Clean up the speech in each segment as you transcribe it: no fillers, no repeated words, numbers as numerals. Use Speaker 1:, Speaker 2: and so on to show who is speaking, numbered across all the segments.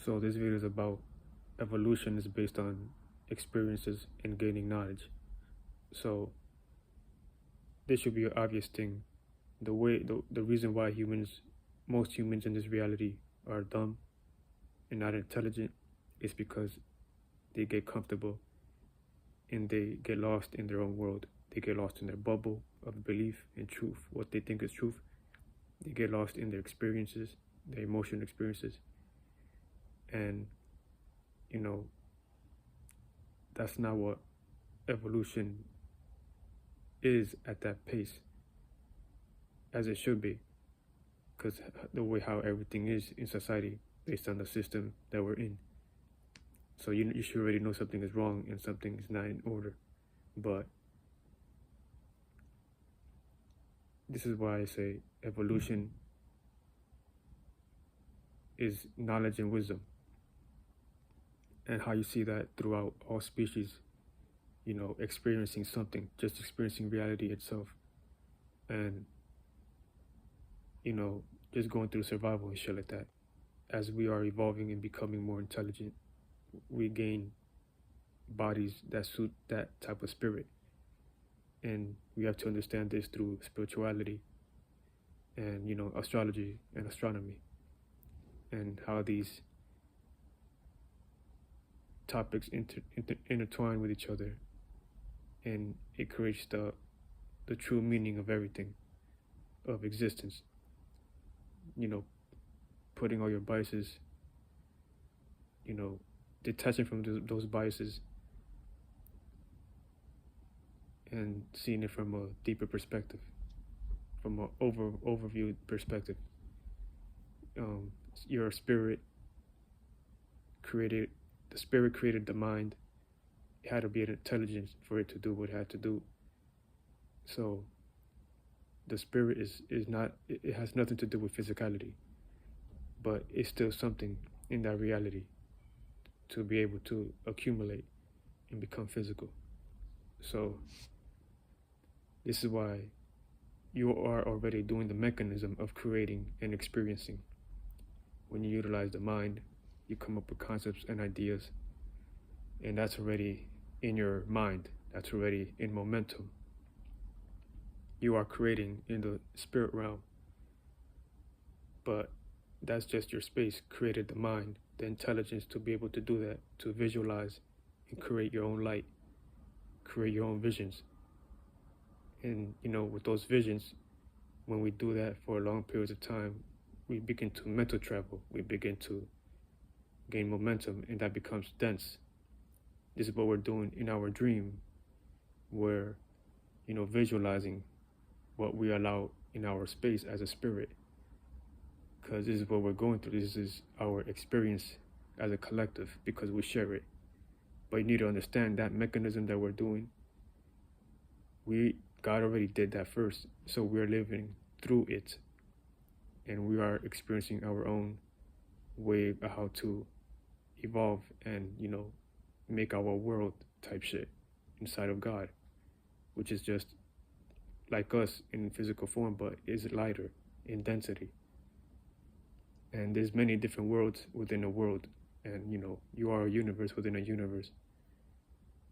Speaker 1: So this video is about evolution is based on experiences and gaining knowledge. So this should be an obvious thing. The reason why most humans in this reality are dumb and not intelligent is because they get comfortable and they get lost in their own world. They get lost in their bubble of belief and truth, what they think is truth. They get lost in their experiences, their emotional experiences. And, that's not what evolution is at that pace, as it should be, because the way how everything is in society based on the system that we're in. So you should already know something is wrong and something is not in order. But this is why I say evolution is knowledge and wisdom. And how you see that throughout all species, experiencing something, just experiencing reality itself. And, just going through survival and shit like that. As we are evolving and becoming more intelligent, we gain bodies that suit that type of spirit. And we have to understand this through spirituality and, astrology and astronomy, and how these topics intertwine with each other, and it creates the true meaning of everything, of existence. Putting all your biases, detaching from those biases and seeing it from a deeper perspective, from an overview perspective. Your spirit created the mind. It had to be an intelligence for it to do what it had to do. So the spirit is not, it has nothing to do with physicality, but it's still something in that reality to be able to accumulate and become physical. So this is why you are already doing the mechanism of creating and experiencing. When you utilize the mind, you come up with concepts and ideas, and that's already in your mind. That's already in momentum. You are creating in the spirit realm, but that's just your space. Created the mind, the intelligence to be able to do that, to visualize and create your own light, create your own visions. And with those visions, when we do that for long periods of time, we begin to mental travel. We begin to gain momentum, and that becomes dense. This is what we're doing in our dream. We're, visualizing what we allow in our space as a spirit, because this is what we're going through. This is our experience as a collective, because we share it. But you need to understand that mechanism that we're doing, God already did that first, so we're living through it, and we are experiencing our own way of how to evolve and make our world type shit inside of God, which is just like us in physical form, but is lighter in density. And there's many different worlds within a world, and you are a universe within a universe.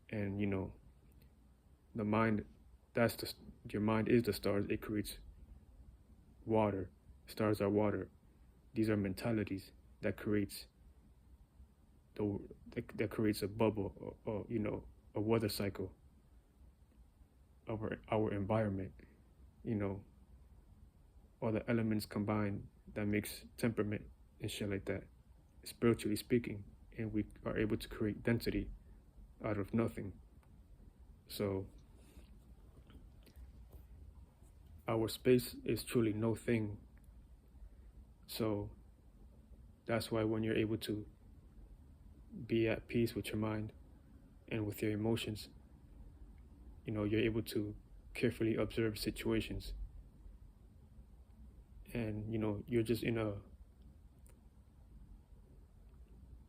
Speaker 1: And the mind, your mind is the stars. It creates water. Stars are water. These are mentalities that creates a bubble, or a weather cycle of our environment. All the elements combined that makes temperament and shit like that, spiritually speaking, and we are able to create density out of nothing. So our space is truly no thing. So that's why when you're able to be at peace with your mind and with your emotions, you're able to carefully observe situations. And, you're just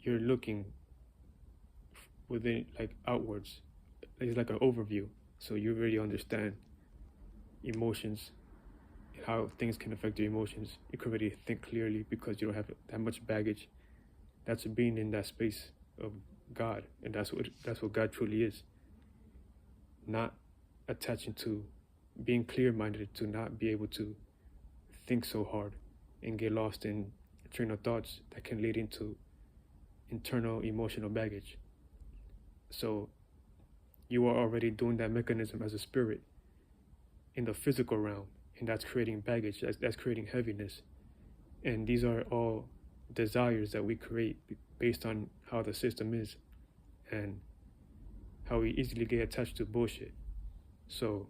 Speaker 1: you're looking within, like outwards. It's like an overview. So you really understand emotions and how things can affect your emotions. You can already think clearly because you don't have that much baggage That's being in that space of God, and that's what God truly is. Not attaching to, being clear-minded, to not be able to think so hard and get lost in train of thoughts that can lead into internal emotional baggage. So you are already doing that mechanism as a spirit in the physical realm, and that's creating baggage, that's creating heaviness. And these are all desires that we create based on how the system is and how we easily get attached to bullshit. So,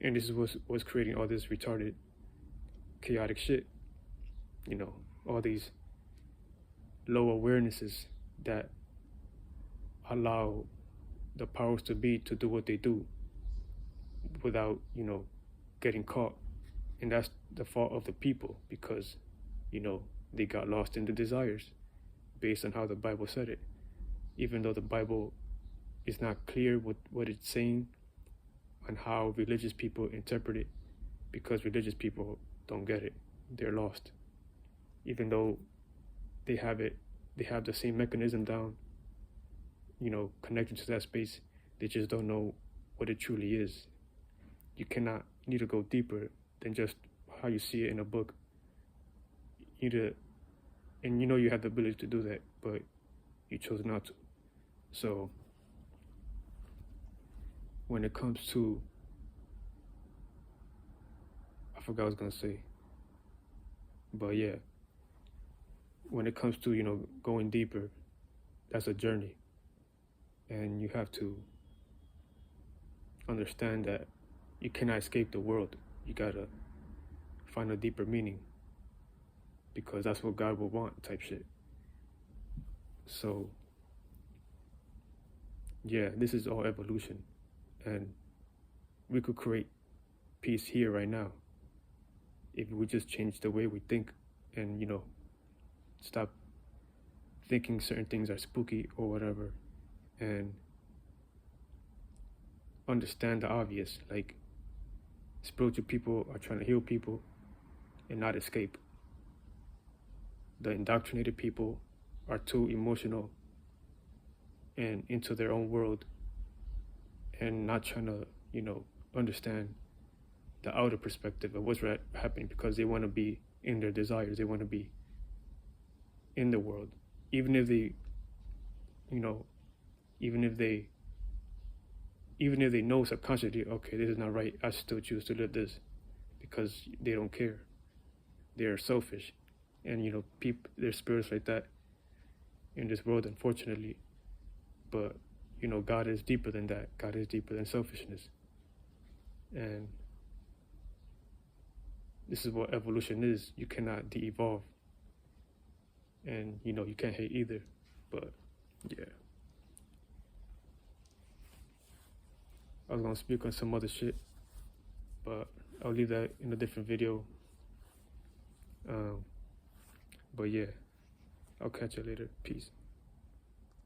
Speaker 1: and this is what's creating all this retarded, chaotic shit. You know, all these low awarenesses that allow the powers to be to do what they do without, you know, getting caught. And that's the fault of the people, because, you know, they got lost in the desires based on how the Bible said it. Even though the Bible is not clear with what it's saying and how religious people interpret it, because religious people don't get it. They're lost. Even though they have the same mechanism down, you know, connected to that space, they just don't know what it truly is. You need to go deeper than just how you see it in a book. And you know you have the ability to do that, but you chose not to. So when it comes to, I forgot what I was gonna say, but yeah, when it comes to, you know, going deeper, that's a journey, and you have to understand that you cannot escape the world. You gotta find a deeper meaning, because that's what God will want, type shit. So yeah, this is all evolution, and we could create peace here right now if we just change the way we think, and, you know, stop thinking certain things are spooky or whatever, and understand the obvious. Like, spiritual people are trying to heal people and not escape. The indoctrinated people are too emotional and into their own world and not trying to, you know, understand the outer perspective of what's happening, because they want to be in their desires. They want to be in the world, even if they, you know, even if they know subconsciously, okay, this is not right, I still choose to live this, because they don't care. They're selfish. And, you know, there's spirits like that in this world, unfortunately. But, you know, God is deeper than that. God is deeper than selfishness. And this is what evolution is. You cannot de-evolve. And, you know, you can't hate either. But, yeah. I was going to speak on some other shit, but I'll leave that in a different video. But yeah, I'll catch you later. Peace.